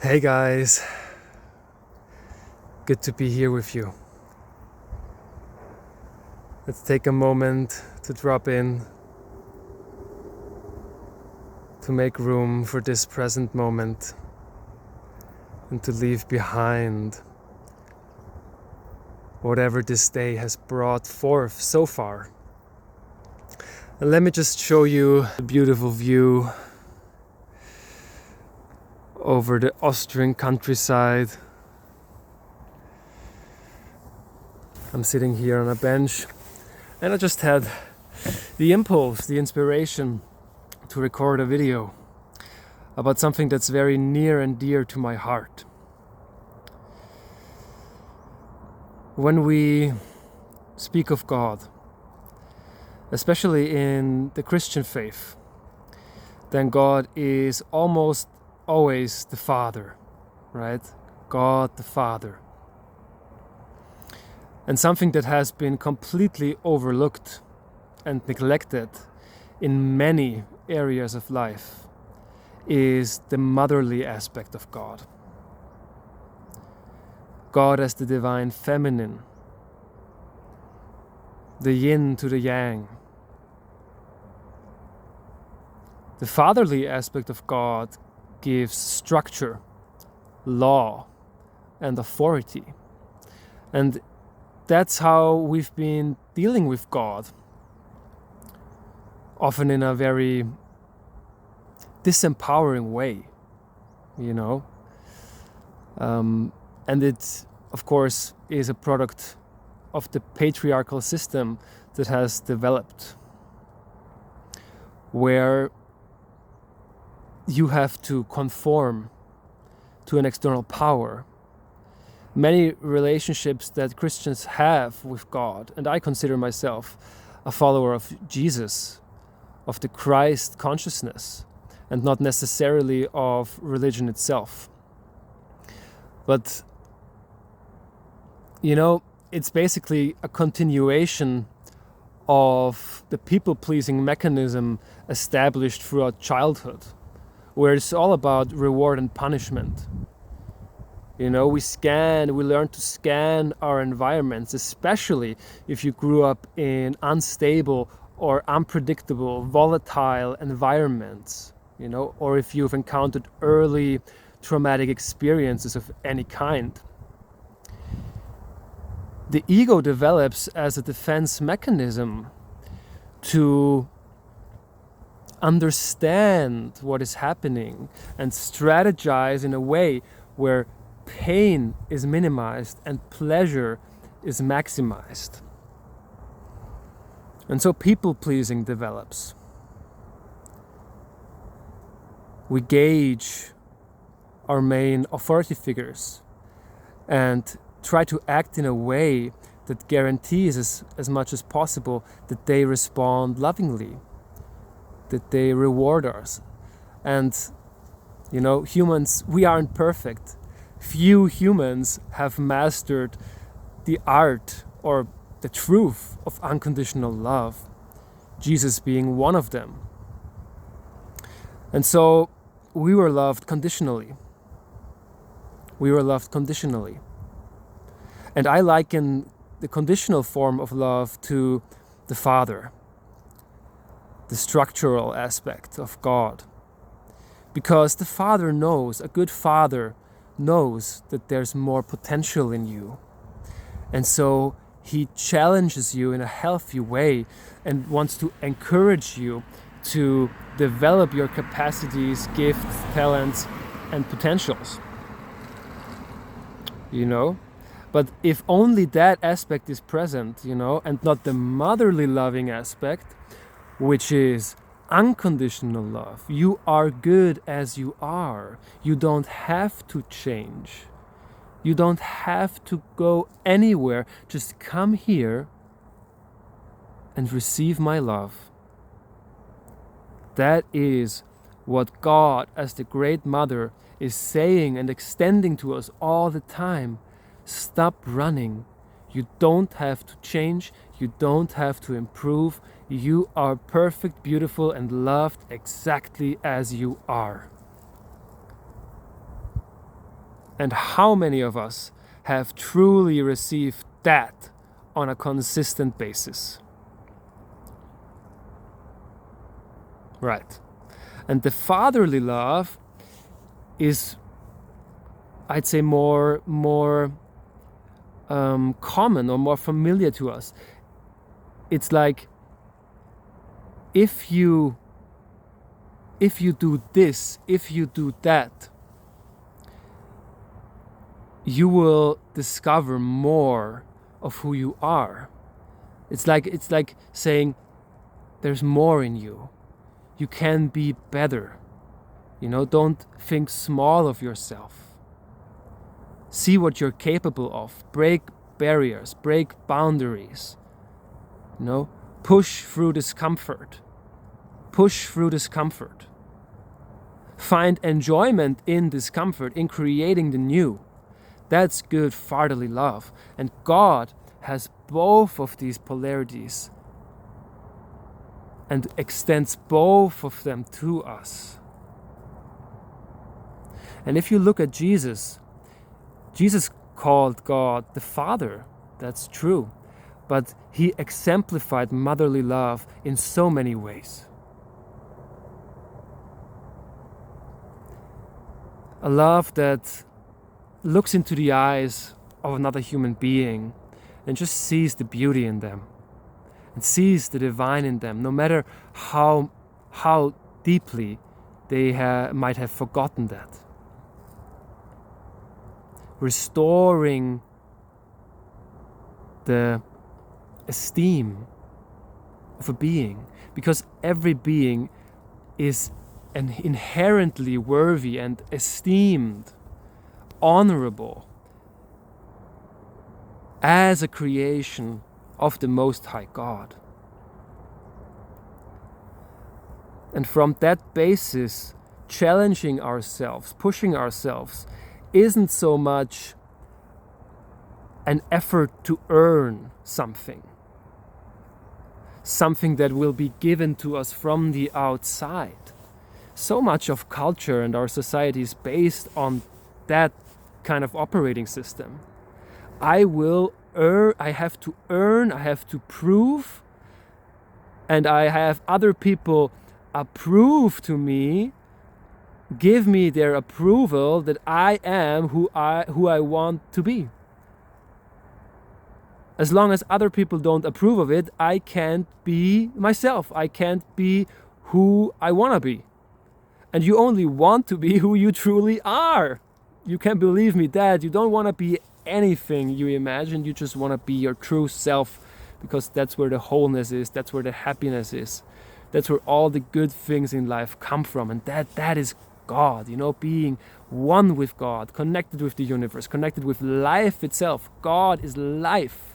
Hey guys, good to be here with you. Let's take a moment to drop in, to make room for this present moment and to leave behind whatever this day has brought forth so far. And let me just show you a beautiful view over the Austrian countryside. I'm sitting here on a bench and I just had the impulse, the inspiration to record a video about something that's very near and dear to my heart. When we speak of God, especially in the Christian faith, then God is almost always the Father, right? God the Father. And something that has been completely overlooked and neglected in many areas of life is the motherly aspect of God. God as the divine feminine, the yin to the yang. The fatherly aspect of God gives structure, law, and authority. And that's how we've been dealing with God, often in a very disempowering way, you know. And it, of course, is a product of the patriarchal system that has developed, where you have to conform to an external power. Many relationships that Christians have with God, and I consider myself a follower of Jesus, of the Christ consciousness, and not necessarily of religion itself. But, you know, it's basically a continuation of the people-pleasing mechanism established throughout childhood, where it's all about reward and punishment. You know, we learn to scan our environments, especially if you grew up in unstable or unpredictable, volatile environments, you know, or if you've encountered early traumatic experiences of any kind. The ego develops as a defense mechanism to understand what is happening and strategize in a way where pain is minimized and pleasure is maximized. And so people-pleasing develops. We gauge our main authority figures and try to act in a way that guarantees as much as possible that they respond lovingly, that they reward us. And, you know, humans, we aren't perfect. Few humans have mastered the art or the truth of unconditional love, Jesus being one of them. And so we were loved conditionally. We were loved conditionally. And I liken the conditional form of love to the Father, the structural aspect of God. Because the Father knows, a good Father knows that there's more potential in you. And so he challenges you in a healthy way and wants to encourage you to develop your capacities, gifts, talents, and potentials. You know? But if only that aspect is present, you know, and not the motherly loving aspect, which is unconditional love. You are good as you are. You don't have to change. You don't have to go anywhere. Just come here and receive my love. That is what God, as the great mother, is saying and extending to us all the time. Stop running. You don't have to change. You don't have to improve. You are perfect, beautiful, and loved exactly as you are. And how many of us have truly received that on a consistent basis? Right. And the fatherly love is, I'd say, more common or more familiar to us. It's like, if you do this, if you do that, you will discover more of who you are. It's like saying, there's more in you. You can be better. Don't think small of yourself. See what you're capable of. Break barriers, break boundaries. Push through discomfort. Push through discomfort. Find enjoyment in discomfort, in creating the new. That's good fatherly love. And God has both of these polarities and extends both of them to us. And if you look at Jesus called God the Father. That's true. But he exemplified motherly love in so many ways. A love that looks into the eyes of another human being and just sees the beauty in them and sees the divine in them, no matter how deeply they might have forgotten that. Restoring the esteem of a being, because every being is inherently worthy and esteemed, honorable, as a creation of the Most High God. And from that basis, challenging ourselves, pushing ourselves, isn't so much an effort to earn something that will be given to us from the outside. So much of culture and our society is based on that kind of operating system. I have to earn, I have to prove, and I have other people approve to me, give me their approval that I am who I want to be. As long as other people don't approve of it, I can't be myself. I can't be who I want to be. And you only want to be who you truly are. You can believe me, Dad. You don't want to be anything you imagine. You just want to be your true self, because that's where the wholeness is. That's where the happiness is. That's where all the good things in life come from. And that is God, being one with God, connected with the universe, connected with life itself. God is life.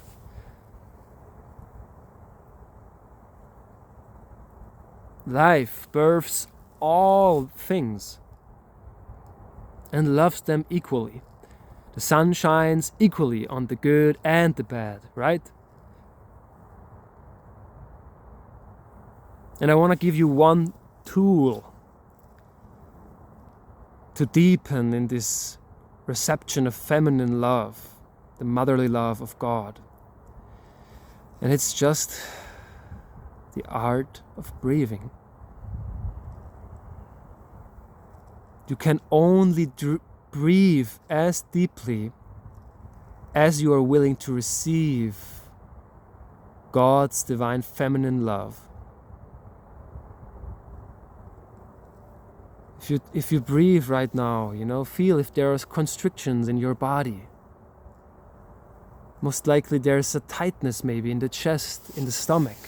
Life births all things and loves them equally. The sun shines equally on the good and the bad, right? And I want to give you one tool to deepen in this reception of feminine love, the motherly love of God. And it's just the art of breathing. You can only breathe as deeply as you are willing to receive God's divine feminine love. If you breathe right now, feel if there are constrictions in your body. Most likely there's a tightness maybe in the chest, in the stomach.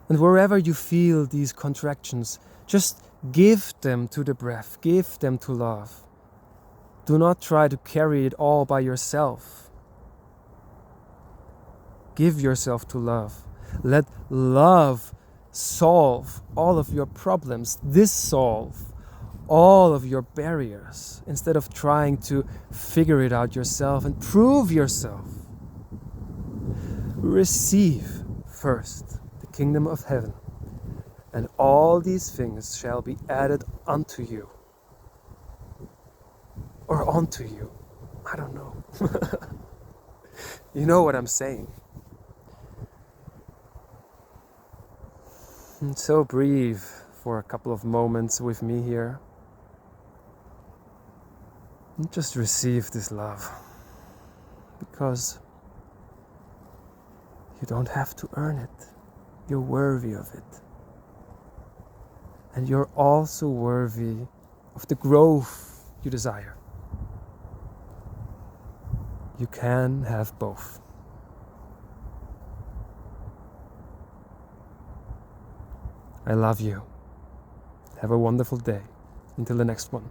And wherever you feel these contractions, just give them to the breath, give them to love. Do not try to carry it all by yourself. Give yourself to love. Let love solve all of your problems, dissolve all of your barriers, instead of trying to figure it out yourself and prove yourself. Receive first the kingdom of heaven, and all these things shall be added unto you. or onto you. I don't know. You know what I'm saying. And so breathe for a couple of moments with me here. And just receive this love. Because you don't have to earn it. You're worthy of it. And you're also worthy of the growth you desire. You can have both. I love you. Have a wonderful day. Until the next one.